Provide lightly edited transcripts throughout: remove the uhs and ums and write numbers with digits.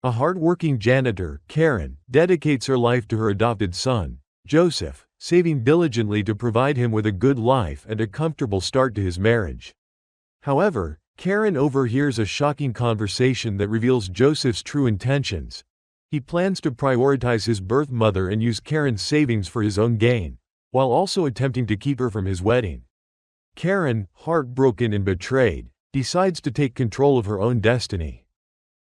A hardworking janitor, Karen, dedicates her life to her adopted son, Joseph, saving diligently to provide him with a good life and a comfortable start to his marriage. However, Karen overhears a shocking conversation that reveals Joseph's true intentions. He plans to prioritize his birth mother and use Karen's savings for his own gain, while also attempting to keep her from his wedding. Karen, heartbroken and betrayed, decides to take control of her own destiny.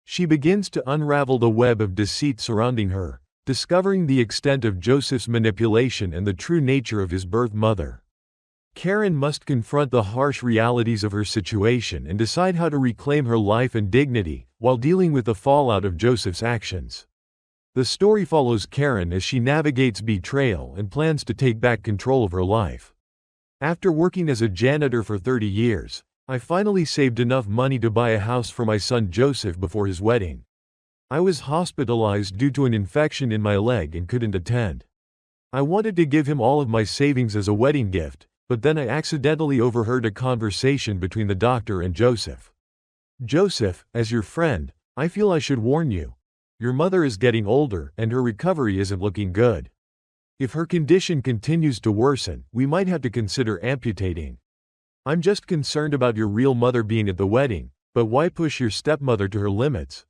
She begins to unravel the web of deceit surrounding her, discovering the extent of Joseph's manipulation and the true nature of his birth mother. Karen must confront the harsh realities of her situation and decide how to reclaim her life and dignity, while dealing with the fallout of Joseph's actions. The story follows Karen as she navigates betrayal and plans to take back control of her life. After working as a janitor for 30 years, I finally saved enough money to buy a house for my son Joseph before his wedding. I was hospitalized due to an infection in my leg and couldn't attend. I wanted to give him all of my savings as a wedding gift, but then I accidentally overheard a conversation between the doctor and Joseph. "Joseph, as your friend, I feel I should warn you. Your mother is getting older and her recovery isn't looking good. If her condition continues to worsen, we might have to consider amputating. I'm just concerned about your real mother being at the wedding, but why push your stepmother to her limits?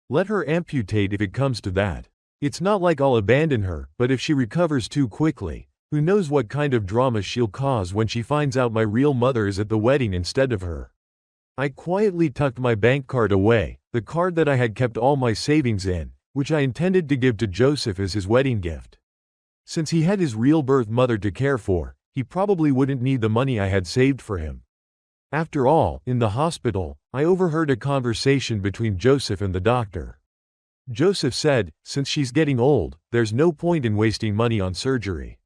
Let her amputate if it comes to that. It's not like I'll abandon her, but if she recovers too quickly, who knows what kind of drama she'll cause when she finds out my real mother is at the wedding instead of her." I quietly tucked my bank card away, the card that I had kept all my savings in, which I intended to give to Joseph as his wedding gift. Since he had his real birth mother to care for, he probably wouldn't need the money I had saved for him. After all, in the hospital, I overheard a conversation between Joseph and the doctor. Joseph said, "Since she's getting old, there's no point in wasting money on surgery.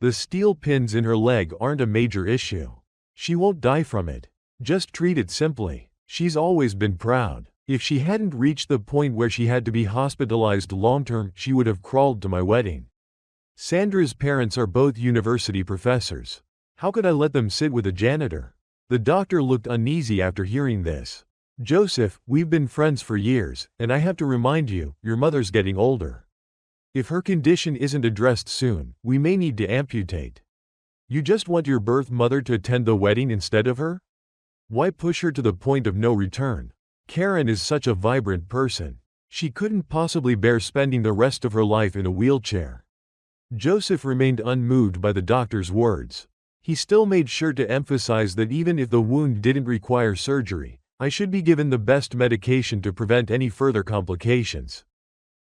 The steel pins in her leg aren't a major issue. She won't die from it. Just treat it simply. She's always been proud. If she hadn't reached the point where she had to be hospitalized long-term, she would have crawled to my wedding. Sandra's parents are both university professors. How could I let them sit with a janitor?" The doctor looked uneasy after hearing this. "Joseph, we've been friends for years, and I have to remind you, your mother's getting older. If her condition isn't addressed soon, we may need to amputate. You just want your birth mother to attend the wedding instead of her? Why push her to the point of no return? Karen is such a vibrant person. She couldn't possibly bear spending the rest of her life in a wheelchair." Joseph remained unmoved by the doctor's words. He still made sure to emphasize that even if the wound didn't require surgery, I should be given the best medication to prevent any further complications.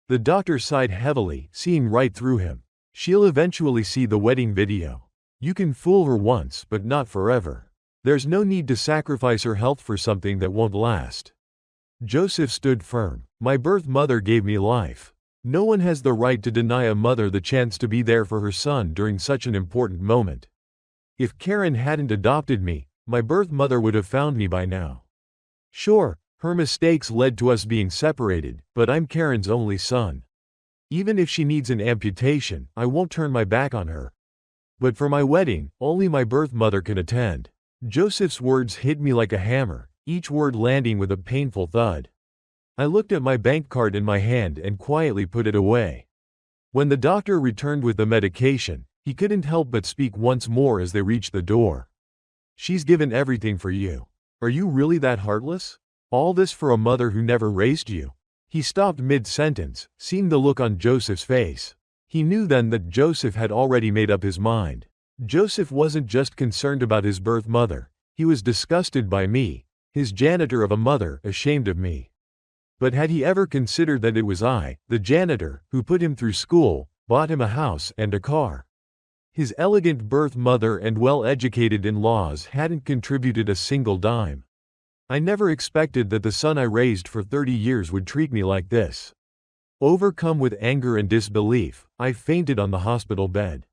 The doctor sighed heavily, seeing right through him. "She'll eventually see the wedding video. You can fool her once, but not forever. There's no need to sacrifice her health for something that won't last." Joseph stood firm. "My birth mother gave me life. No one has the right to deny a mother the chance to be there for her son during such an important moment. If Karen hadn't adopted me, my birth mother would have found me by now. Sure, her mistakes led to us being separated, but I'm Karen's only son. Even if she needs an amputation, I won't turn my back on her. But for my wedding, only my birth mother can attend." Joseph's words hit me like a hammer, each word landing with a painful thud. I looked at my bank card in my hand and quietly put it away. When the doctor returned with the medication, he couldn't help but speak once more as they reached the door. "She's given everything for you. Are you really that heartless? All this for a mother who never raised you?" He stopped mid-sentence, seeing the look on Joseph's face. He knew then that Joseph had already made up his mind. Joseph wasn't just concerned about his birth mother, he was disgusted by me, his janitor of a mother, ashamed of me. But had he ever considered that it was I, the janitor, who put him through school, bought him a house and a car? His elegant birth mother and well-educated in-laws hadn't contributed a single dime. I never expected that the son I raised for 30 years would treat me like this. Overcome with anger and disbelief, I fainted on the hospital bed.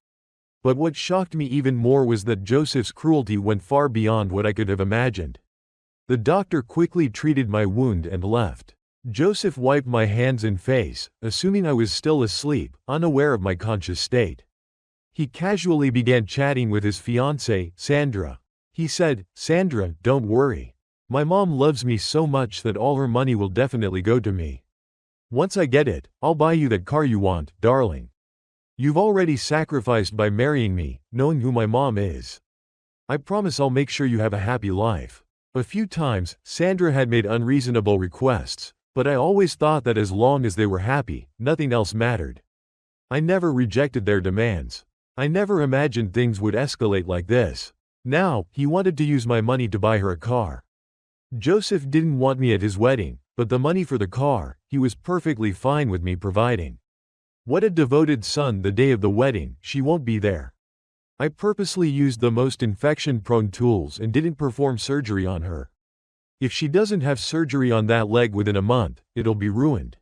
But what shocked me even more was that Joseph's cruelty went far beyond what I could have imagined. The doctor quickly treated my wound and left. Joseph wiped my hands and face, assuming I was still asleep, unaware of my conscious state. He casually began chatting with his fiancée, Sandra. He said, "Sandra, don't worry. My mom loves me so much that all her money will definitely go to me. Once I get it, I'll buy you that car you want, darling. You've already sacrificed by marrying me, knowing who my mom is. I promise I'll make sure you have a happy life. A few times, Sandra had made unreasonable requests, but I always thought that as long as they were happy, nothing else mattered. I never rejected their demands. I never imagined things would escalate like this. Now, he wanted to use my money to buy her a car. Joseph didn't want me at his wedding, but the money for the car, he was perfectly fine with me providing. What a devoted son. The day of the wedding, she won't be there. I purposely used the most infection-prone tools and didn't perform surgery on her. If she doesn't have surgery on that leg within a month, it'll be ruined.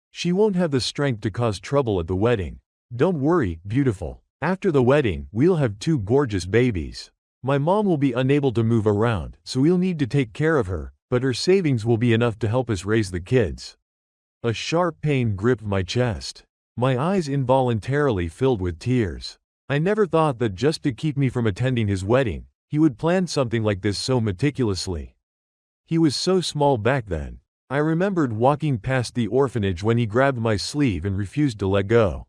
She won't have the strength to cause trouble at the wedding. Don't worry, beautiful. After the wedding, we'll have 2 gorgeous babies. My mom will be unable to move around, so we'll need to take care of her, but her savings will be enough to help us raise the kids. A sharp pain gripped my chest. My eyes involuntarily filled with tears. I never thought that just to keep me from attending his wedding, he would plan something like this so meticulously. He was so small back then. I remembered walking past the orphanage when he grabbed my sleeve and refused to let go.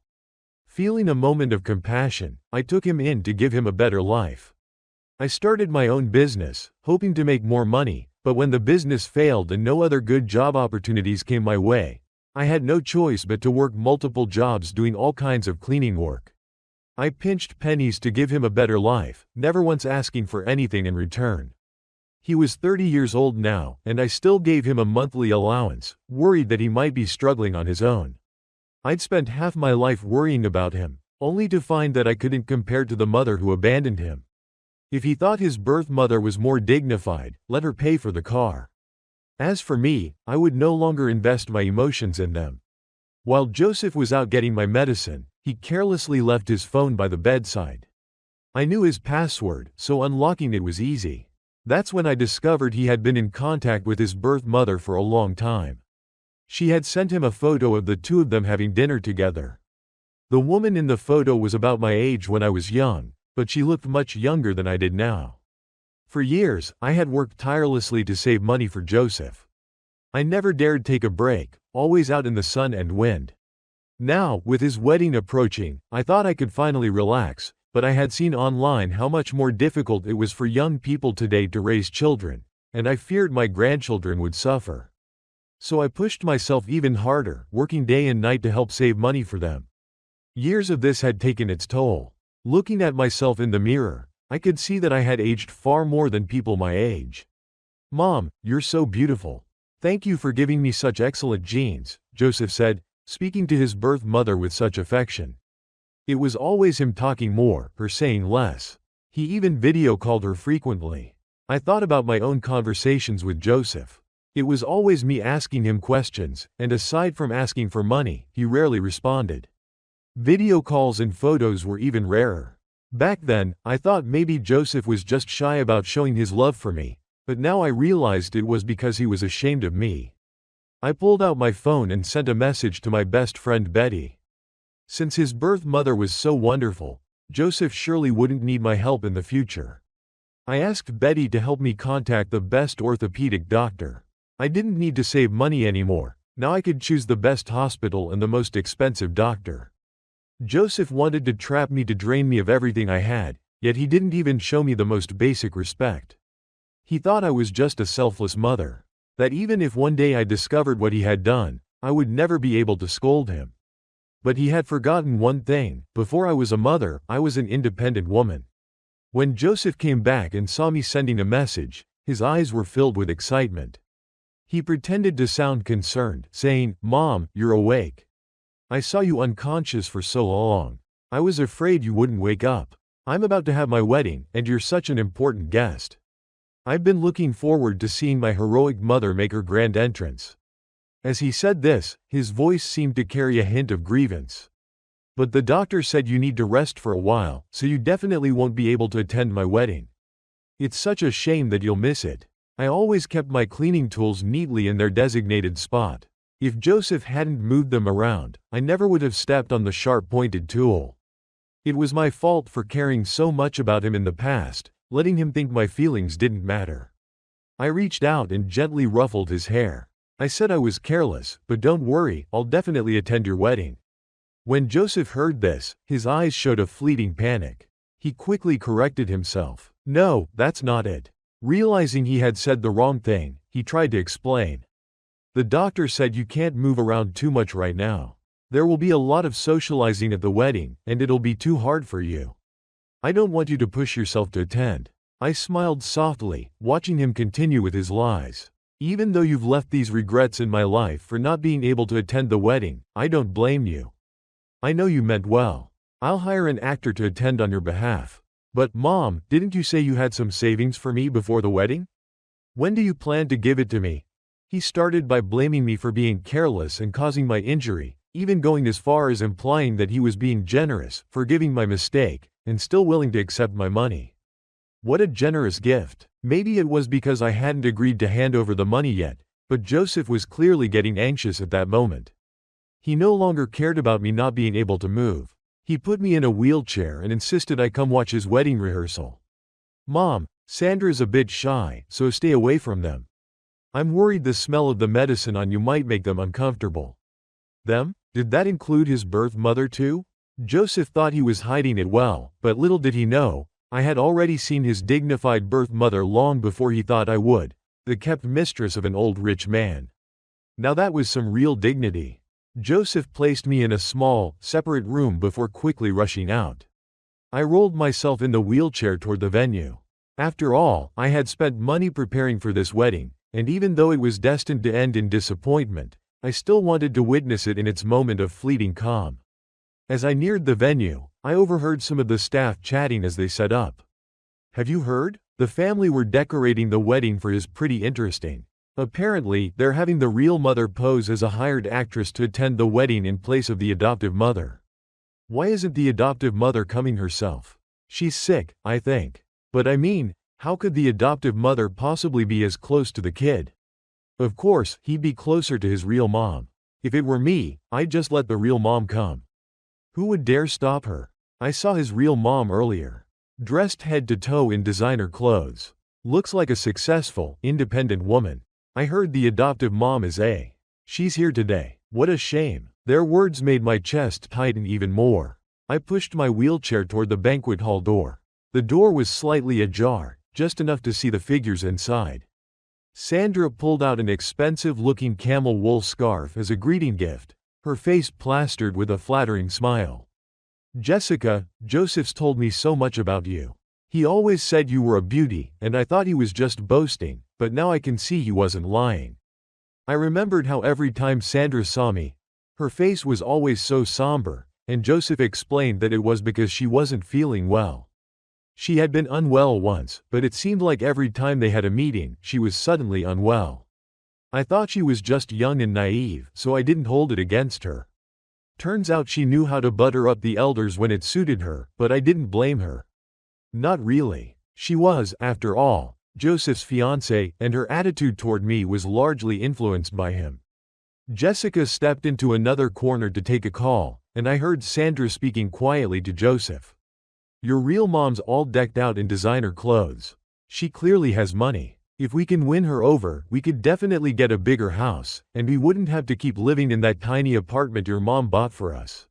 Feeling a moment of compassion, I took him in to give him a better life. I started my own business, hoping to make more money, but when the business failed and no other good job opportunities came my way, I had no choice but to work multiple jobs doing all kinds of cleaning work. I pinched pennies to give him a better life, never once asking for anything in return. He was 30 years old now, and I still gave him a monthly allowance, worried that he might be struggling on his own. I'd spent half my life worrying about him, only to find that I couldn't compare to the mother who abandoned him. If he thought his birth mother was more dignified, let her pay for the car. As for me, I would no longer invest my emotions in them. While Joseph was out getting my medicine, he carelessly left his phone by the bedside. I knew his password, so unlocking it was easy. That's when I discovered he had been in contact with his birth mother for a long time. She had sent him a photo of the 2 of them having dinner together. The woman in the photo was about my age when I was young, but she looked much younger than I did now. For years, I had worked tirelessly to save money for Joseph. I never dared take a break, always out in the sun and wind. Now, with his wedding approaching, I thought I could finally relax, but I had seen online how much more difficult it was for young people today to raise children, and I feared my grandchildren would suffer. So I pushed myself even harder, working day and night to help save money for them. Years of this had taken its toll. Looking at myself in the mirror, I could see that I had aged far more than people my age. "Mom, you're so beautiful. Thank you for giving me such excellent genes," Joseph said, speaking to his birth mother with such affection. It was always him talking more, her saying less. He even video called her frequently. I thought about my own conversations with Joseph. It was always me asking him questions, and aside from asking for money, he rarely responded. Video calls and photos were even rarer. Back then, I thought maybe Joseph was just shy about showing his love for me, but now I realized it was because he was ashamed of me. I pulled out my phone and sent a message to my best friend Betty. Since his birth mother was so wonderful, Joseph surely wouldn't need my help in the future. I asked Betty to help me contact the best orthopedic doctor. I didn't need to save money anymore. Now I could choose the best hospital and the most expensive doctor. Joseph wanted to trap me to drain me of everything I had, yet he didn't even show me the most basic respect. He thought I was just a selfless mother. That even if one day I discovered what he had done, I would never be able to scold him. But he had forgotten one thing: before I was a mother, I was an independent woman. When Joseph came back and saw me sending a message, his eyes were filled with excitement. He pretended to sound concerned, saying, "Mom, you're awake. I saw you unconscious for so long. I was afraid you wouldn't wake up. I'm about to have my wedding, and you're such an important guest. I've been looking forward to seeing my heroic mother make her grand entrance." As he said this, his voice seemed to carry a hint of grievance. "But the doctor said you need to rest for a while, so you definitely won't be able to attend my wedding. It's such a shame that you'll miss it. I always kept my cleaning tools neatly in their designated spot. If Joseph hadn't moved them around, I never would have stepped on the sharp-pointed tool. It was my fault for caring so much about him in the past, letting him think my feelings didn't matter." I reached out and gently ruffled his hair. I said I was careless, but don't worry, I'll definitely attend your wedding. When Joseph heard this, his eyes showed a fleeting panic. He quickly corrected himself. No, that's not it. Realizing he had said the wrong thing, he tried to explain. The doctor said you can't move around too much right now. There will be a lot of socializing at the wedding, and it'll be too hard for you. I don't want you to push yourself to attend. I smiled softly, watching him continue with his lies. Even though you've left these regrets in my life for not being able to attend the wedding, I don't blame you. I know you meant well. I'll hire an actor to attend on your behalf. But Mom, didn't you say you had some savings for me before the wedding? When do you plan to give it to me? He started by blaming me for being careless and causing my injury, even going as far as implying that he was being generous, forgiving my mistake, and still willing to accept my money. What a generous gift. Maybe it was because I hadn't agreed to hand over the money yet, but Joseph was clearly getting anxious at that moment. He no longer cared about me not being able to move. He put me in a wheelchair and insisted I come watch his wedding rehearsal. Mom, Sandra's a bit shy, so stay away from them. I'm worried the smell of the medicine on you might make them uncomfortable. Them? Did that include his birth mother too? Joseph thought he was hiding it well, but little did he know, I had already seen his dignified birth mother long before he thought I would, the kept mistress of an old rich man. Now that was some real dignity. Joseph placed me in a small, separate room before quickly rushing out. I rolled myself in the wheelchair toward the venue. After all, I had spent money preparing for this wedding, and even though it was destined to end in disappointment, I still wanted to witness it in its moment of fleeting calm. As I neared the venue, I overheard some of the staff chatting as they set up. Have you heard? The family were decorating the wedding for his pretty interesting. Apparently, they're having the real mother pose as a hired actress to attend the wedding in place of the adoptive mother. Why isn't the adoptive mother coming herself? She's sick, I think. But I mean, how could the adoptive mother possibly be as close to the kid? Of course, he'd be closer to his real mom. If it were me, I'd just let the real mom come. Who would dare stop her? I saw his real mom earlier. Dressed head to toe in designer clothes. Looks like a successful, independent woman. I heard the adoptive mom is a. She's here today. What a shame. Their words made my chest tighten even more. I pushed my wheelchair toward the banquet hall door. The door was slightly ajar, just enough to see the figures inside. Sandra pulled out an expensive-looking camel wool scarf as a greeting gift, her face plastered with a flattering smile. Jessica, Joseph's told me so much about you. He always said you were a beauty, and I thought he was just boasting, but now I can see he wasn't lying. I remembered how every time Sandra saw me, her face was always so somber, and Joseph explained that it was because she wasn't feeling well. She had been unwell once, but it seemed like every time they had a meeting, she was suddenly unwell. I thought she was just young and naive, so I didn't hold it against her. Turns out she knew how to butter up the elders when it suited her, but I didn't blame her. Not really. She was, after all, Joseph's fiancée, and her attitude toward me was largely influenced by him. Jessica stepped into another corner to take a call, and I heard Sandra speaking quietly to Joseph. Your real mom's all decked out in designer clothes. She clearly has money. If we can win her over, we could definitely get a bigger house, and we wouldn't have to keep living in that tiny apartment your mom bought for us.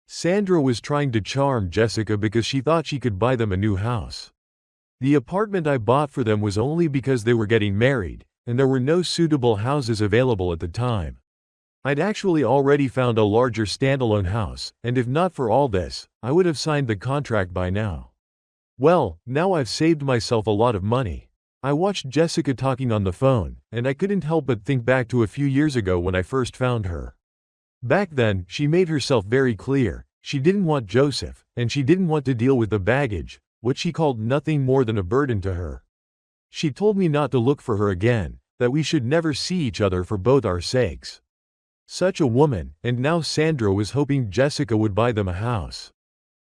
Sandra was trying to charm Jessica because she thought she could buy them a new house. The apartment I bought for them was only because they were getting married, and there were no suitable houses available at the time. I'd actually already found a larger standalone house, and if not for all this, I would have signed the contract by now. Well, now I've saved myself a lot of money. I watched Jessica talking on the phone, and I couldn't help but think back to a few years ago when I first found her. Back then, she made herself very clear. She didn't want Joseph, and she didn't want to deal with the baggage, what she called nothing more than a burden to her. She told me not to look for her again, that we should never see each other for both our sakes. Such a woman, and now Sandra was hoping Jessica would buy them a house.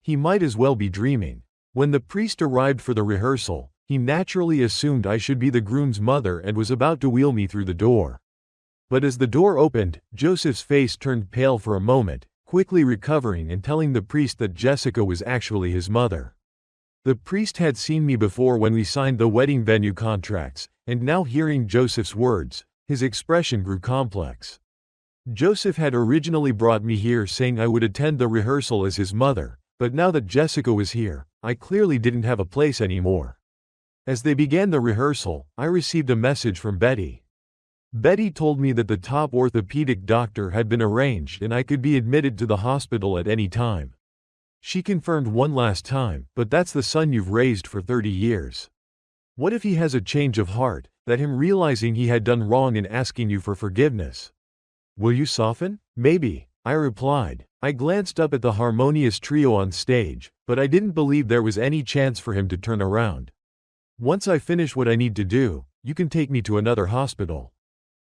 He might as well be dreaming. When the priest arrived for the rehearsal, he naturally assumed I should be the groom's mother and was about to wheel me through the door. But as the door opened, Joseph's face turned pale for a moment, quickly recovering and telling the priest that Jessica was actually his mother. The priest had seen me before when we signed the wedding venue contracts, and now hearing Joseph's words, His expression grew complex. Joseph had originally brought me here saying I would attend the rehearsal as his mother, but now that Jessica was here, I clearly didn't have a place anymore. As they began the rehearsal, I received a message from Betty. Betty told me that the top orthopedic doctor had been arranged and I could be admitted to the hospital at any time. She confirmed one last time, but that's the son you've raised for 30 years. What if he has a change of heart, that him realizing he had done wrong and asking you for forgiveness? Will you soften? Maybe, I replied. I glanced up at the harmonious trio on stage, but I didn't believe there was any chance for him to turn around. Once I finish what I need to do, you can take me to another hospital.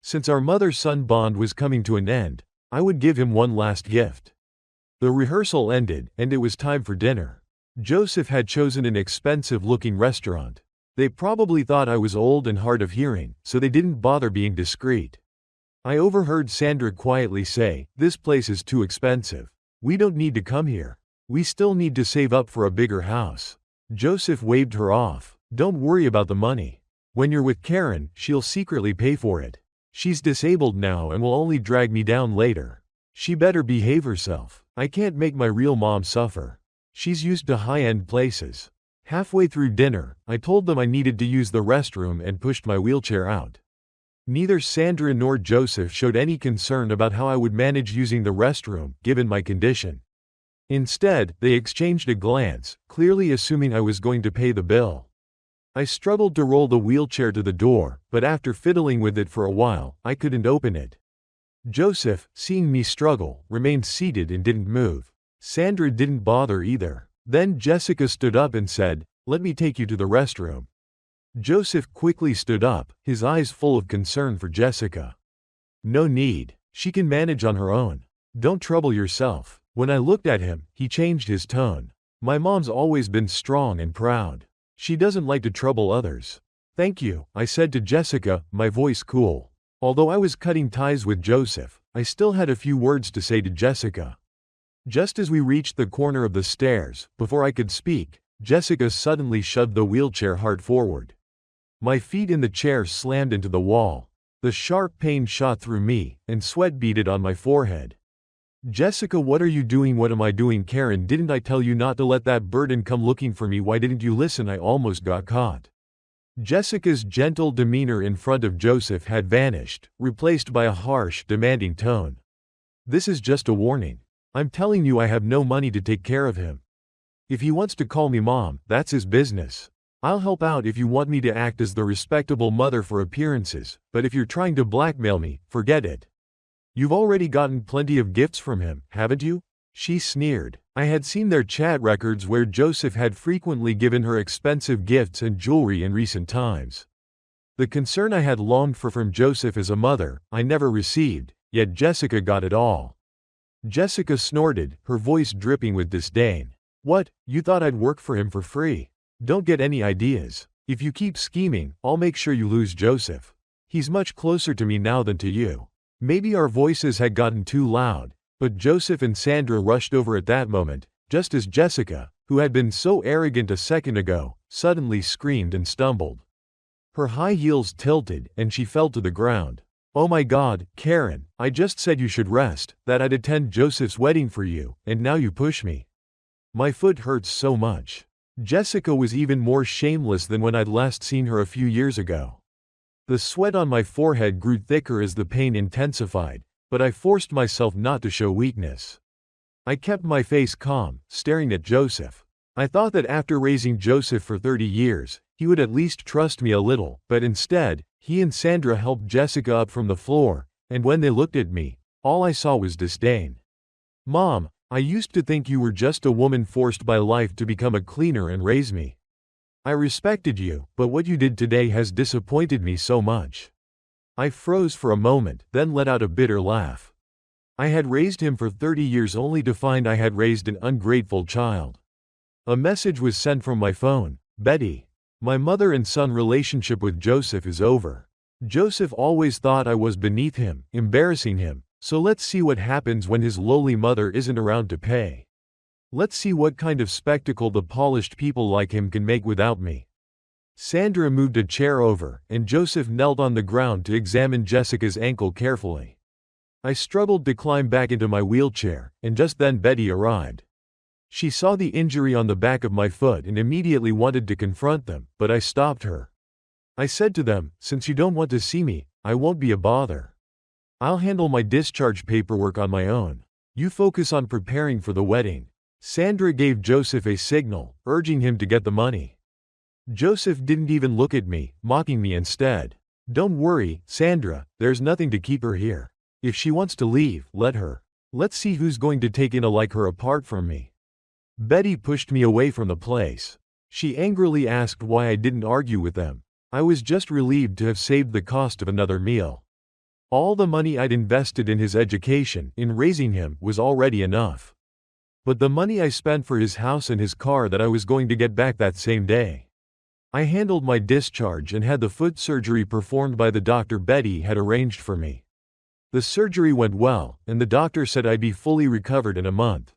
Since our mother-son bond was coming to an end, I would give him one last gift. The rehearsal ended, and it was time for dinner. Joseph had chosen an expensive-looking restaurant. They probably thought I was old and hard of hearing, so they didn't bother being discreet. I overheard Sandra quietly say, "This place is too expensive. We don't need to come here. We still need to save up for a bigger house." Joseph waved her off. "Don't worry about the money. When you're with Karen, she'll secretly pay for it. She's disabled now and will only drag me down later. She better behave herself. I can't make my real mom suffer. She's used to high-end places." Halfway through dinner, I told them I needed to use the restroom and pushed my wheelchair out. Neither Sandra nor Joseph showed any concern about how I would manage using the restroom, given my condition. Instead, they exchanged a glance, clearly assuming I was going to pay the bill. I struggled to roll the wheelchair to the door, but after fiddling with it for a while, I couldn't open it. Joseph, seeing me struggle, remained seated and didn't move. Sandra didn't bother either. Then Jessica stood up and said, "Let me take you to the restroom." Joseph quickly stood up, his eyes full of concern for Jessica. "No need. She can manage on her own. Don't trouble yourself." When I looked at him, he changed his tone. "My mom's always been strong and proud. She doesn't like to trouble others." "Thank you," I said to Jessica, my voice cool. Although I was cutting ties with Joseph, I still had a few words to say to Jessica. Just as we reached the corner of the stairs, before I could speak, Jessica suddenly shoved the wheelchair hard forward. My feet in the chair slammed into the wall. The sharp pain shot through me, and sweat beaded on my forehead. "Jessica, what are you doing? What am I doing? Karen, didn't I tell you not to let that burden come looking for me? Why didn't you listen? I almost got caught." Jessica's gentle demeanor in front of Joseph had vanished, replaced by a harsh, demanding tone. "This is just a warning. I'm telling you I have no money to take care of him. If he wants to call me mom, that's his business. I'll help out if you want me to act as the respectable mother for appearances, but if you're trying to blackmail me, forget it. You've already gotten plenty of gifts from him, haven't you?" She sneered. I had seen their chat records where Joseph had frequently given her expensive gifts and jewelry in recent times. The concern I had longed for from Joseph as a mother, I never received, yet Jessica got it all. Jessica snorted, her voice dripping with disdain. "What, you thought I'd work for him for free? Don't get any ideas. If you keep scheming, I'll make sure you lose Joseph. He's much closer to me now than to you." Maybe our voices had gotten too loud, but Joseph and Sandra rushed over at that moment, just as Jessica, who had been so arrogant a second ago, suddenly screamed and stumbled. Her high heels tilted, and she fell to the ground. "Oh my God, Karen, I just said you should rest, that I'd attend Joseph's wedding for you, and now you push me. My foot hurts so much." Jessica was even more shameless than when I'd last seen her a few years ago. The sweat on my forehead grew thicker as the pain intensified, but I forced myself not to show weakness. I kept my face calm, staring at Joseph. I thought that after raising Joseph for 30 years, he would at least trust me a little, but instead, he and Sandra helped Jessica up from the floor, and when they looked at me, all I saw was disdain. "Mom, I used to think you were just a woman forced by life to become a cleaner and raise me. I respected you, but what you did today has disappointed me so much." I froze for a moment, then let out a bitter laugh. I had raised him for 30 years only to find I had raised an ungrateful child. A message was sent from my phone. "Betty, my mother and son relationship with Joseph is over. Joseph always thought I was beneath him, embarrassing him, so let's see what happens when his lowly mother isn't around to pay. Let's see what kind of spectacle the polished people like him can make without me." Sandra moved a chair over, and Joseph knelt on the ground to examine Jessica's ankle carefully. I struggled to climb back into my wheelchair, and just then Betty arrived. She saw the injury on the back of my foot and immediately wanted to confront them, but I stopped her. I said to them, "Since you don't want to see me, I won't be a bother. I'll handle my discharge paperwork on my own. You focus on preparing for the wedding." Sandra gave Joseph a signal, urging him to get the money. Joseph didn't even look at me, mocking me instead. "Don't worry, Sandra, there's nothing to keep her here. If she wants to leave, let her. Let's see who's going to take Ina like her apart from me." Betty pushed me away from the place. She angrily asked why I didn't argue with them. I was just relieved to have saved the cost of another meal. All the money I'd invested in his education, in raising him, was already enough. But the money I spent for his house and his car that I was going to get back that same day. I handled my discharge and had the foot surgery performed by the doctor Betty had arranged for me. The surgery went well, and the doctor said I'd be fully recovered in a month.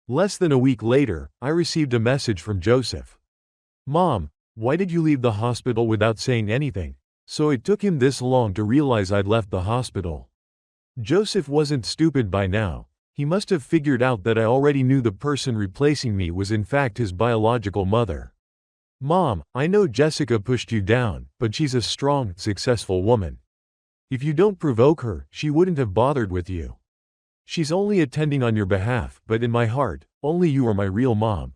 Less than a week later, I received a message from Joseph. "Mom, why did you leave the hospital without saying anything?" So it took him this long to realize I'd left the hospital. Joseph wasn't stupid by now. He must have figured out that I already knew the person replacing me was in fact his biological mother. "Mom, I know Jessica pushed you down, but she's a strong, successful woman. If you don't provoke her, she wouldn't have bothered with you. She's only attending on your behalf, but in my heart, only you are my real mom.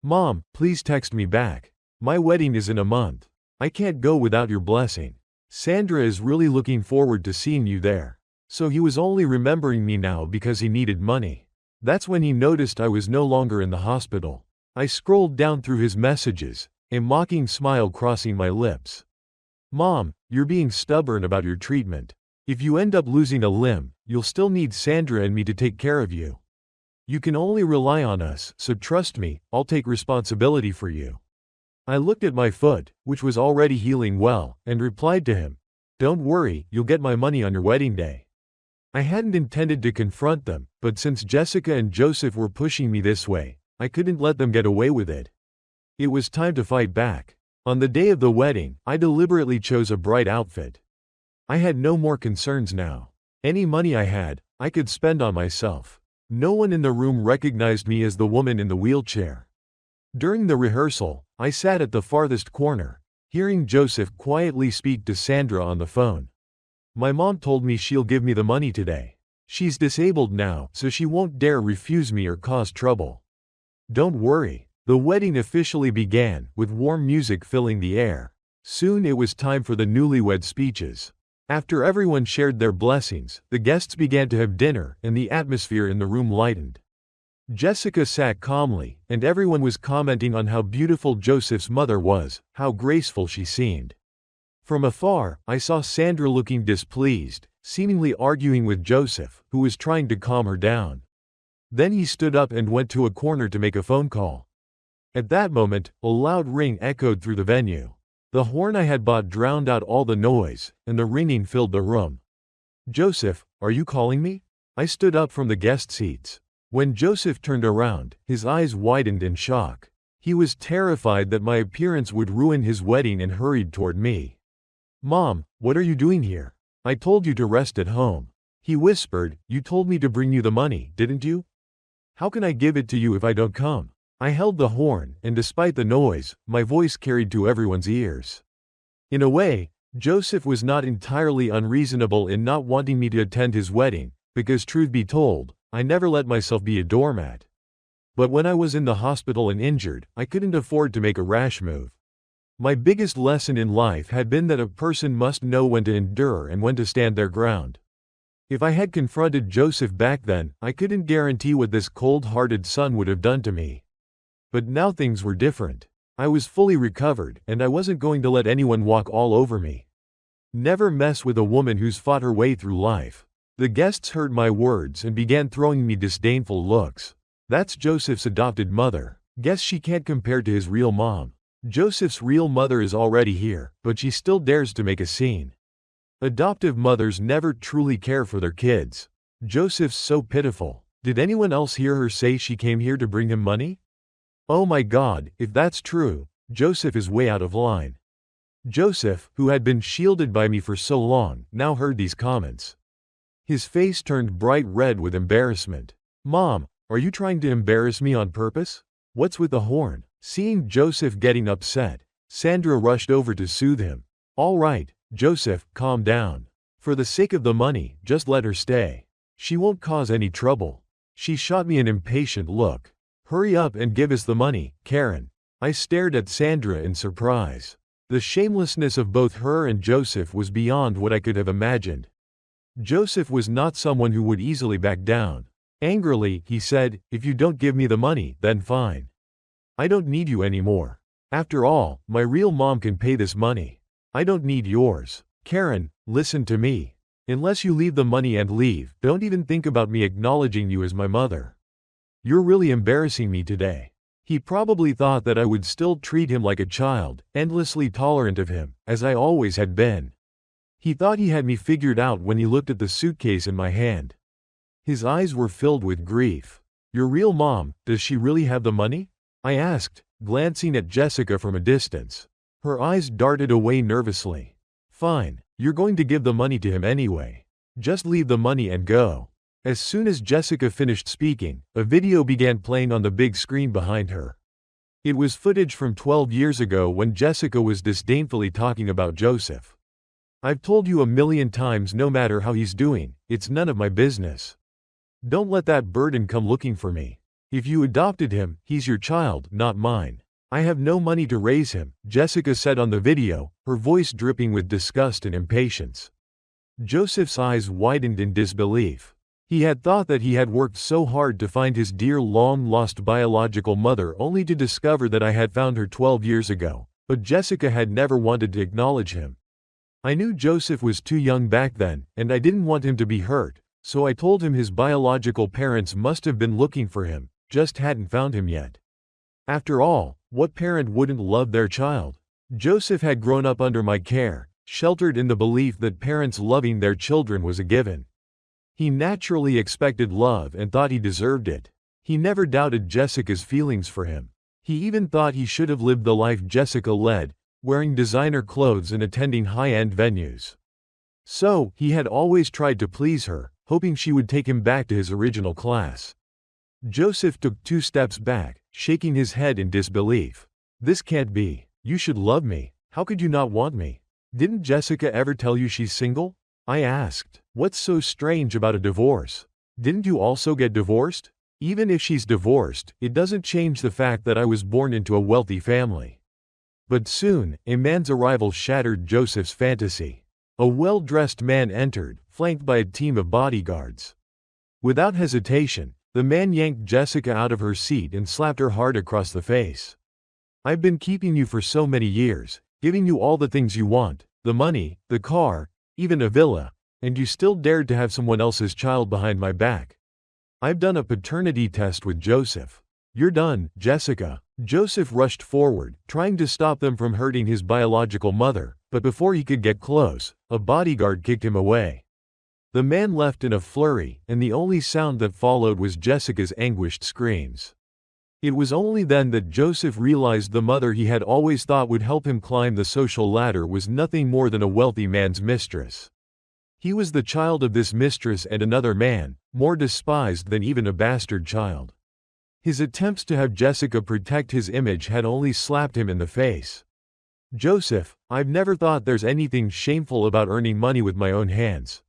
Mom, please text me back. My wedding is in a month. I can't go without your blessing. Sandra is really looking forward to seeing you there." So he was only remembering me now because he needed money. That's when he noticed I was no longer in the hospital. I scrolled down through his messages, a mocking smile crossing my lips. "Mom, you're being stubborn about your treatment. If you end up losing a limb, you'll still need Sandra and me to take care of you. You can only rely on us, so trust me, I'll take responsibility for you." I looked at my foot, which was already healing well, and replied to him, "Don't worry, you'll get my money on your wedding day." I hadn't intended to confront them, but since Jessica and Joseph were pushing me this way, I couldn't let them get away with it. It was time to fight back. On the day of the wedding, I deliberately chose a bright outfit. I had no more concerns now. Any money I had, I could spend on myself. No one in the room recognized me as the woman in the wheelchair. During the rehearsal, I sat at the farthest corner, hearing Joseph quietly speak to Sandra on the phone. "My mom told me she'll give me the money today. She's disabled now, so she won't dare refuse me or cause trouble. Don't worry." The wedding officially began, with warm music filling the air. Soon it was time for the newlywed speeches. After everyone shared their blessings, the guests began to have dinner, and the atmosphere in the room lightened. Jessica sat calmly, and everyone was commenting on how beautiful Joseph's mother was, how graceful she seemed. From afar, I saw Sandra looking displeased, seemingly arguing with Joseph, who was trying to calm her down. Then he stood up and went to a corner to make a phone call. At that moment, a loud ring echoed through the venue. The horn I had bought drowned out all the noise, and the ringing filled the room. "Joseph, are you calling me?" I stood up from the guest seats. When Joseph turned around, his eyes widened in shock. He was terrified that my appearance would ruin his wedding and hurried toward me. "Mom, what are you doing here? I told you to rest at home." He whispered, "You told me to bring you the money, didn't you? How can I give it to you if I don't come?" I held the horn, and despite the noise, my voice carried to everyone's ears. In a way, Joseph was not entirely unreasonable in not wanting me to attend his wedding, because truth be told, I never let myself be a doormat. But when I was in the hospital and injured, I couldn't afford to make a rash move. My biggest lesson in life had been that a person must know when to endure and when to stand their ground. If I had confronted Joseph back then, I couldn't guarantee what this cold-hearted son would have done to me. But now things were different. I was fully recovered, and I wasn't going to let anyone walk all over me. Never mess with a woman who's fought her way through life. The guests heard my words and began throwing me disdainful looks. That's Joseph's adopted mother. Guess she can't compare to his real mom. Joseph's real mother is already here, but she still dares to make a scene. Adoptive mothers never truly care for their kids. Joseph's so pitiful. Did anyone else hear her say she came here to bring him money? Oh my God, if that's true, Joseph is way out of line. Joseph, who had been shielded by me for so long, now heard these comments. His face turned bright red with embarrassment. "Mom, are you trying to embarrass me on purpose? What's with the horn?" Seeing Joseph getting upset, Sandra rushed over to soothe him. "All right, Joseph, calm down. For the sake of the money, just let her stay. She won't cause any trouble." She shot me an impatient look. "Hurry up and give us the money, Karen." I stared at Sandra in surprise. The shamelessness of both her and Joseph was beyond what I could have imagined. Joseph was not someone who would easily back down. Angrily, he said, "If you don't give me the money, then fine. I don't need you anymore. After all, my real mom can pay this money. I don't need yours. Karen, listen to me. Unless you leave the money and leave, don't even think about me acknowledging you as my mother. You're really embarrassing me today." He probably thought that I would still treat him like a child, endlessly tolerant of him, as I always had been. He thought he had me figured out when he looked at the suitcase in my hand. His eyes were filled with grief. "Your real mom, does she really have the money?" I asked, glancing at Jessica from a distance. Her eyes darted away nervously. "Fine, you're going to give the money to him anyway. Just leave the money and go." As soon as Jessica finished speaking, a video began playing on the big screen behind her. It was footage from 12 years ago when Jessica was disdainfully talking about Joseph. "I've told you a million times, no matter how he's doing, it's none of my business. Don't let that burden come looking for me. If you adopted him, he's your child, not mine. I have no money to raise him," Jessica said on the video, her voice dripping with disgust and impatience. Joseph's eyes widened in disbelief. He had thought that he had worked so hard to find his dear long-lost biological mother, only to discover that I had found her 12 years ago, but Jessica had never wanted to acknowledge him. I knew Joseph was too young back then, and I didn't want him to be hurt, so I told him his biological parents must have been looking for him, just hadn't found him yet. After all, what parent wouldn't love their child? Joseph had grown up under my care, sheltered in the belief that parents loving their children was a given. He naturally expected love and thought he deserved it. He never doubted Jessica's feelings for him. He even thought he should have lived the life Jessica led, wearing designer clothes and attending high-end venues. So, he had always tried to please her, hoping she would take him back to his original class. Joseph took 2 steps back, shaking his head in disbelief. "This can't be. You should love me. How could you not want me? Didn't Jessica ever tell you she's single?" I asked. "What's so strange about a divorce? Didn't you also get divorced? Even if she's divorced, it doesn't change the fact that I was born into a wealthy family." But soon, a man's arrival shattered Joseph's fantasy. A well-dressed man entered, flanked by a team of bodyguards. Without hesitation, the man yanked Jessica out of her seat and slapped her hard across the face. "I've been keeping you for so many years, giving you all the things you want, the money, the car, even a villa, and you still dared to have someone else's child behind my back. I've done a paternity test with Joseph. You're done, Jessica." Joseph rushed forward, trying to stop them from hurting his biological mother, but before he could get close, a bodyguard kicked him away. The man left in a flurry, and the only sound that followed was Jessica's anguished screams. It was only then that Joseph realized the mother he had always thought would help him climb the social ladder was nothing more than a wealthy man's mistress. He was the child of this mistress and another man, more despised than even a bastard child. His attempts to have Jessica protect his image had only slapped him in the face. "Joseph, I've never thought there's anything shameful about earning money with my own hands.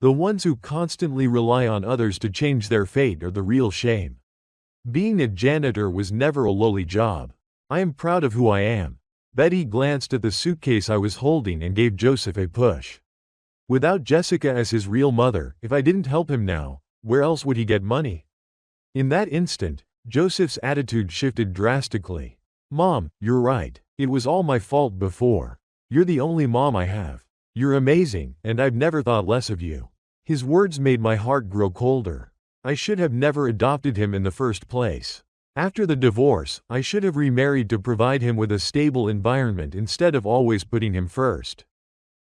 The ones who constantly rely on others to change their fate are the real shame. Being a janitor was never a lowly job. I am proud of who I am." Betty glanced at the suitcase I was holding and gave Joseph a push. Without Jessica as his real mother, if I didn't help him now, where else would he get money? In that instant, Joseph's attitude shifted drastically. "Mom, you're right. It was all my fault before. You're the only mom I have. You're amazing, and I've never thought less of you." His words made my heart grow colder. I should have never adopted him in the first place. After the divorce, I should have remarried to provide him with a stable environment instead of always putting him first.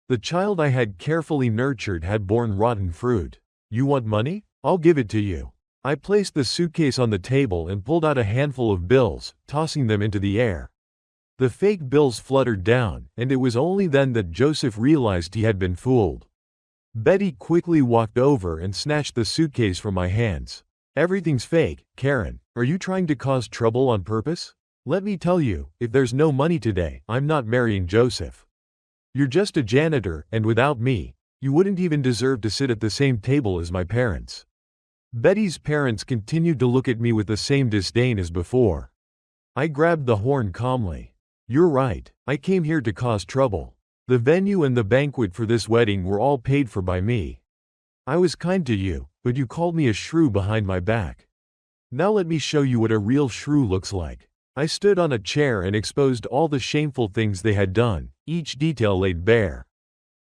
The child I had carefully nurtured had borne rotten fruit. "You want money? I'll give it to you." I placed the suitcase on the table and pulled out a handful of bills, tossing them into the air. The fake bills fluttered down, and it was only then that Joseph realized he had been fooled. Betty quickly walked over and snatched the suitcase from my hands. "Everything's fake, Karen. Are you trying to cause trouble on purpose? Let me tell you, if there's no money today, I'm not marrying Joseph. You're just a janitor, and without me, you wouldn't even deserve to sit at the same table as my parents." Betty's parents continued to look at me with the same disdain as before. I grabbed the horn calmly. "You're right. I came here to cause trouble. The venue and the banquet for this wedding were all paid for by me. I was kind to you, but you called me a shrew behind my back. Now let me show you what a real shrew looks like." I stood on a chair and exposed all the shameful things they had done, each detail laid bare.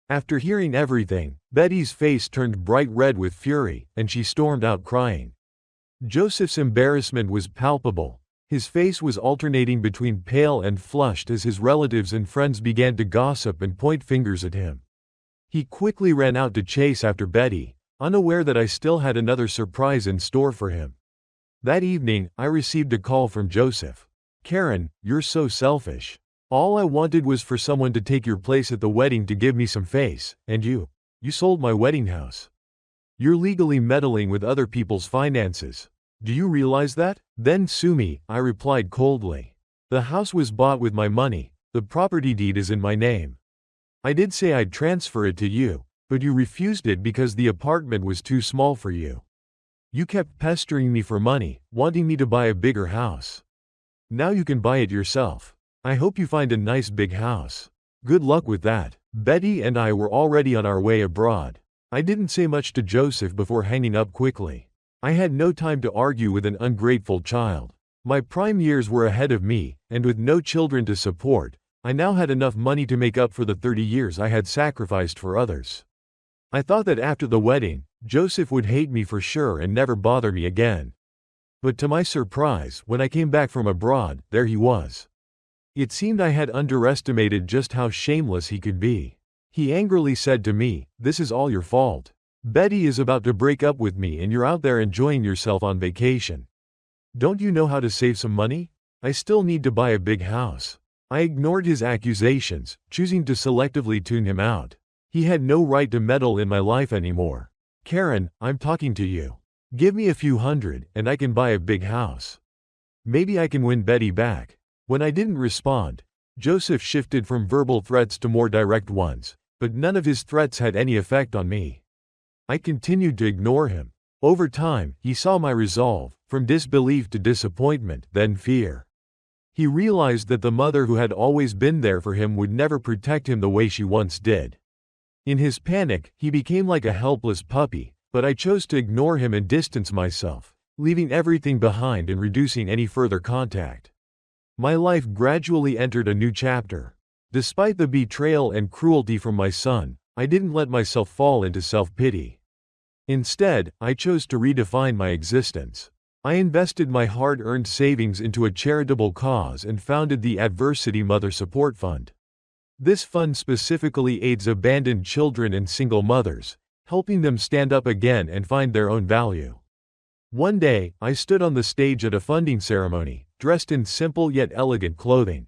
After hearing everything, Betty's face turned bright red with fury, and she stormed out crying. Joseph's embarrassment was palpable. His face was alternating between pale and flushed as his relatives and friends began to gossip and point fingers at him. He quickly ran out to chase after Betty, unaware that I still had another surprise in store for him. That evening, I received a call from Joseph. "Karen, you're so selfish. All I wanted was for someone to take your place at the wedding to give me some face, and you sold my wedding house. You're legally meddling with other people's finances. Do you realize that? Then sue me," I replied coldly. "The house was bought with my money. The property deed is in my name. I did say I'd transfer it to you, but you refused it because the apartment was too small for you. You kept pestering me for money, wanting me to buy a bigger house. Now you can buy it yourself. I hope you find a nice big house. Good luck with that." Betty and I were already on our way abroad. I didn't say much to Joseph before hanging up quickly. I had no time to argue with an ungrateful child. My prime years were ahead of me, and with no children to support, I now had enough money to make up for the 30 years I had sacrificed for others. I thought that after the wedding, Joseph would hate me for sure and never bother me again. But to my surprise, when I came back from abroad, there he was. It seemed I had underestimated just how shameless he could be. He angrily said to me, "This is all your fault. Betty is about to break up with me and you're out there enjoying yourself on vacation. Don't you know how to save some money? I still need to buy a big house." I ignored his accusations, choosing to selectively tune him out. He had no right to meddle in my life anymore. "Karen, I'm talking to you. Give me a few hundred, and I can buy a big house. Maybe I can win Betty back." When I didn't respond, Joseph shifted from verbal threats to more direct ones, but none of his threats had any effect on me. I continued to ignore him. Over time, he saw my resolve, from disbelief to disappointment, then fear. He realized that the mother who had always been there for him would never protect him the way she once did. In his panic, he became like a helpless puppy, but I chose to ignore him and distance myself, leaving everything behind and reducing any further contact. My life gradually entered a new chapter. Despite the betrayal and cruelty from my son, I didn't let myself fall into self-pity. Instead, I chose to redefine my existence. I invested my hard-earned savings into a charitable cause and founded the Adversity Mother Support Fund. This fund specifically aids abandoned children and single mothers, helping them stand up again and find their own value. One day, I stood on the stage at a funding ceremony, dressed in simple yet elegant clothing.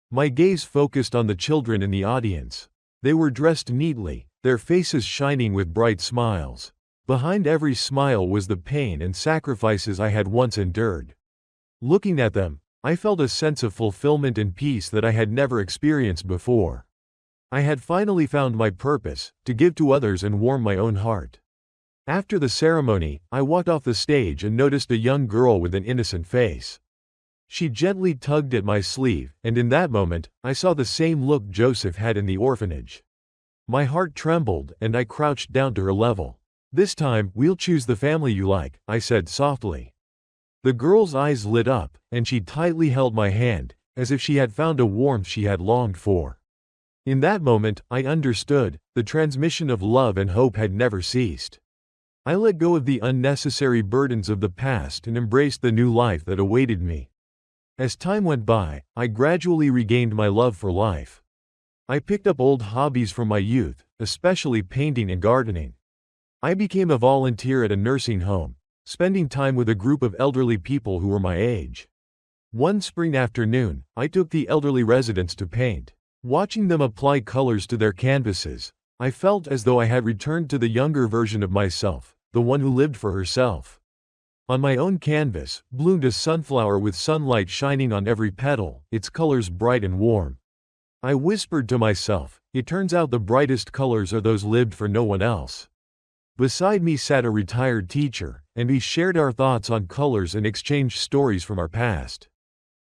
My gaze focused on the children in the audience. They were dressed neatly, their faces shining with bright smiles. Behind every smile was the pain and sacrifices I had once endured. Looking at them, I felt a sense of fulfillment and peace that I had never experienced before. I had finally found my purpose, to give to others and warm my own heart. After the ceremony, I walked off the stage and noticed a young girl with an innocent face. She gently tugged at my sleeve, and in that moment, I saw the same look Joseph had in the orphanage. My heart trembled, and I crouched down to her level. "This time, we'll choose the family you like," I said softly. The girl's eyes lit up, and she tightly held my hand, as if she had found a warmth she had longed for. In that moment, I understood, the transmission of love and hope had never ceased. I let go of the unnecessary burdens of the past and embraced the new life that awaited me. As time went by, I gradually regained my love for life. I picked up old hobbies from my youth, especially painting and gardening. I became a volunteer at a nursing home, spending time with a group of elderly people who were my age. One spring afternoon, I took the elderly residents to paint. Watching them apply colors to their canvases, I felt as though I had returned to the younger version of myself, the one who lived for herself. On my own canvas bloomed a sunflower with sunlight shining on every petal, its colors bright and warm. I whispered to myself, it turns out the brightest colors are those lived for no one else. Beside me sat a retired teacher, and we shared our thoughts on colors and exchanged stories from our past.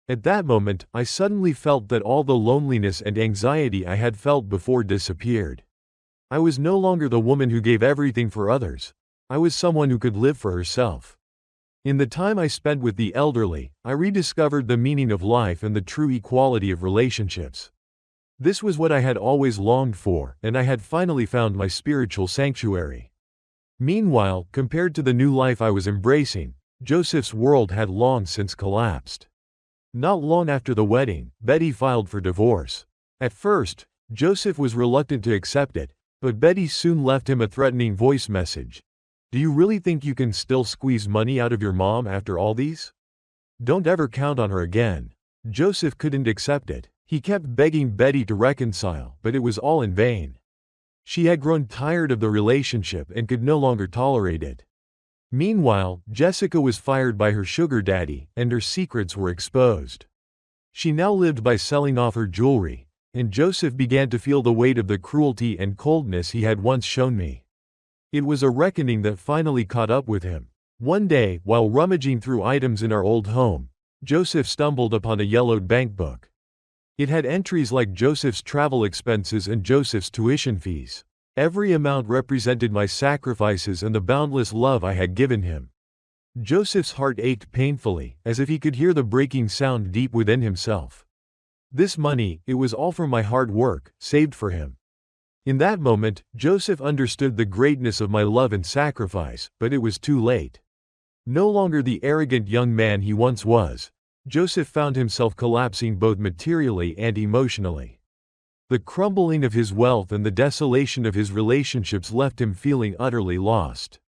At that moment, I suddenly felt that all the loneliness and anxiety I had felt before disappeared. I was no longer the woman who gave everything for others. I was someone who could live for herself. In the time I spent with the elderly, I rediscovered the meaning of life and the true equality of relationships. This was what I had always longed for, and I had finally found my spiritual sanctuary. Meanwhile, compared to the new life I was embracing, Joseph's world had long since collapsed. Not long after the wedding, Betty filed for divorce. At first, Joseph was reluctant to accept it, but Betty soon left him a threatening voice message. Do you really think you can still squeeze money out of your mom after all these? Don't ever count on her again. Joseph couldn't accept it. He kept begging Betty to reconcile, but it was all in vain. She had grown tired of the relationship and could no longer tolerate it. Meanwhile, Jessica was fired by her sugar daddy, and her secrets were exposed. She now lived by selling off her jewelry, and Joseph began to feel the weight of the cruelty and coldness he had once shown me. It was a reckoning that finally caught up with him. One day, while rummaging through items in our old home, Joseph stumbled upon a yellowed bank book. It had entries like Joseph's travel expenses and Joseph's tuition fees. Every amount represented my sacrifices and the boundless love I had given him. Joseph's heart ached painfully, as if he could hear the breaking sound deep within himself. This money, it was all from my hard work, saved for him. In that moment, Joseph understood the greatness of my love and sacrifice, but it was too late. No longer the arrogant young man he once was, Joseph found himself collapsing both materially and emotionally. The crumbling of his wealth and the desolation of his relationships left him feeling utterly lost.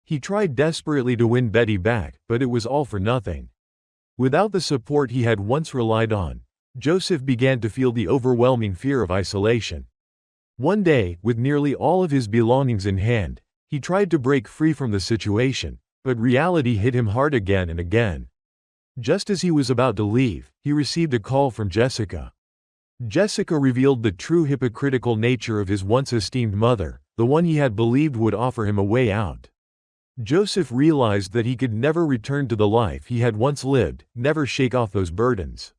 He tried desperately to win Betty back, but it was all for nothing. Without the support he had once relied on, Joseph began to feel the overwhelming fear of isolation. One day, with nearly all of his belongings in hand, he tried to break free from the situation, but reality hit him hard again and again. Just as he was about to leave, he received a call from Jessica. Jessica revealed the true hypocritical nature of his once esteemed mother, the one he had believed would offer him a way out. Joseph realized that he could never return to the life he had once lived, never shake off those burdens.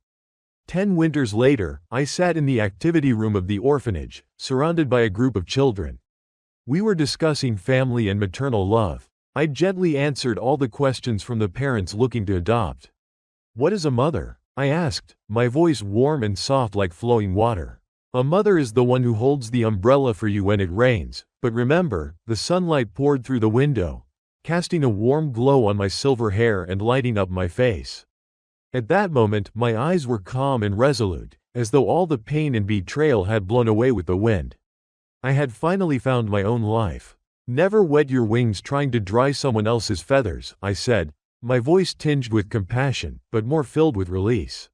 10 winters later, I sat in the activity room of the orphanage, surrounded by a group of children. We were discussing family and maternal love. I gently answered all the questions from the parents looking to adopt. What is a mother? I asked, my voice warm and soft like flowing water. A mother is the one who holds the umbrella for you when it rains, but remember, the sunlight poured through the window, casting a warm glow on my silver hair and lighting up my face. At that moment, my eyes were calm and resolute, as though all the pain and betrayal had blown away with the wind. I had finally found my own life. Never wet your wings trying to dry someone else's feathers, I said, my voice tinged with compassion, but more filled with release.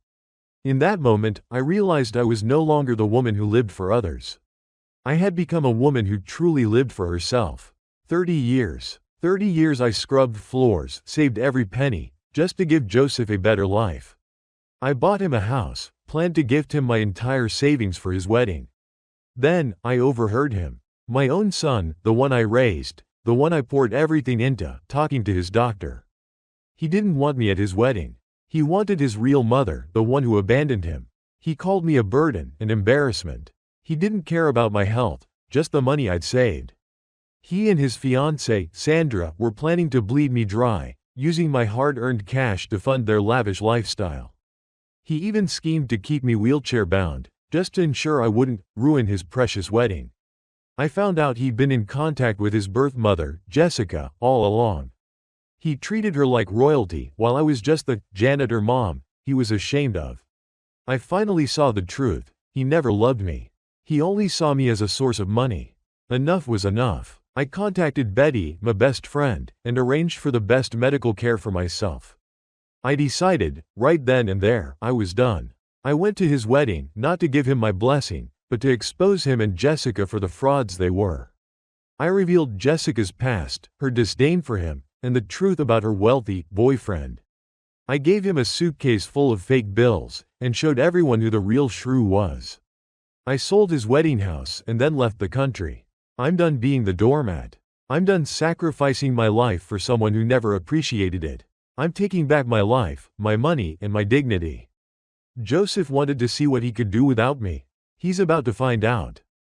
In that moment, I realized I was no longer the woman who lived for others. I had become a woman who truly lived for herself. 30 years. 30 years I scrubbed floors, saved every penny, just to give Joseph a better life. I bought him a house, planned to gift him my entire savings for his wedding. Then, I overheard him. My own son, the one I raised, the one I poured everything into, talking to his doctor. He didn't want me at his wedding. He wanted his real mother, the one who abandoned him. He called me a burden, an embarrassment. He didn't care about my health, just the money I'd saved. He and his fiancée, Sandra, were planning to bleed me dry, using my hard-earned cash to fund their lavish lifestyle. He even schemed to keep me wheelchair-bound, just to ensure I wouldn't ruin his precious wedding. I found out he'd been in contact with his birth mother, Jessica, all along. He treated her like royalty, while I was just the janitor mom he was ashamed of. I finally saw the truth. He never loved me. He only saw me as a source of money. Enough was enough. I contacted Betty, my best friend, and arranged for the best medical care for myself. I decided, right then and there, I was done. I went to his wedding, not to give him my blessing, but to expose him and Jessica for the frauds they were. I revealed Jessica's past, her disdain for him, and the truth about her wealthy boyfriend. I gave him a suitcase full of fake bills, and showed everyone who the real shrew was. I sold his wedding house and then left the country. I'm done being the doormat. I'm done sacrificing my life for someone who never appreciated it. I'm taking back my life, my money, and my dignity. Joseph wanted to see what he could do without me. He's about to find out.